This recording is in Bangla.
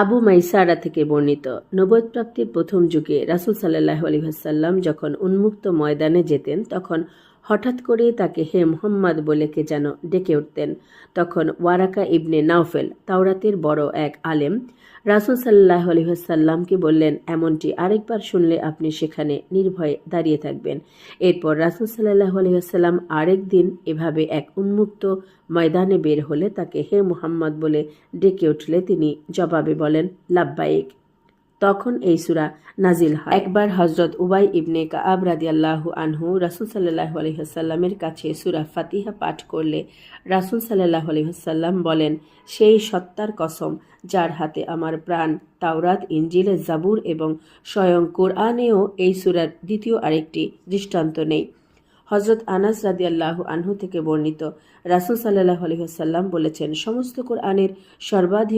আবু মাইসারা থেকে বর্ণিত, নবুয়ত প্রাপ্তির প্রথম যুগে রাসূল সাল্লাল্লাহু আলাইহি ওয়াসাল্লাম যখন উন্মুক্ত ময়দানে যেতেন তখন হঠাৎ করেই তাকে হে মুহাম্মদ বলে কে যেন ডেকে উঠতেন। তখন ওয়ারাকা ইবনে নাওফেল, তাওরাতের বড় এক আলেম, রাসূল সাল্লাল্লাহু আলাইহি ওয়াসাল্লামকে বললেন, এমনটি আরেকবার শুনলে আপনি সেখানে নির্ভয়ে দাঁড়িয়ে থাকবেন। এরপর রাসূল সাল্লাল্লাহু আলাইহি ওয়াসাল্লাম আরেক দিন এভাবে এক উন্মুক্ত ময়দানে বের হলে তাকে হে মুহাম্মদ বলে ডেকে উঠলে তিনি জবাবে বলেন, লাব্বাইক। তখন এই সূরা নাজিল হয়। একবার হযরত উবাই ইবনে কাআব রাদিয়াল্লাহু আনহু রাসূল সাল্লাল্লাহু আলাইহি ওয়াসাল্লামের কাছে সূরা ফাতিহা পাঠ করলে রাসূল সাল্লাল্লাহু আলাইহি ওয়াসাল্লাম বলেন, সেই সত্তার কসম যার হাতে আমার প্রাণ, তাওরাত, ইনজিল, জাবুর এবং স্বয়ং কোরআনেও এই সূরার দ্বিতীয় আরেকটি দৃষ্টান্ত নেই। হযরত আনাস রাদিয়াল্লাহু আনহু থেকে বর্ণিত, রাসূল সাল্লাল্লাহু আলাইহি ওয়াসাল্লাম বলেছেন, সমস্ত কোরআনের সর্বাধিক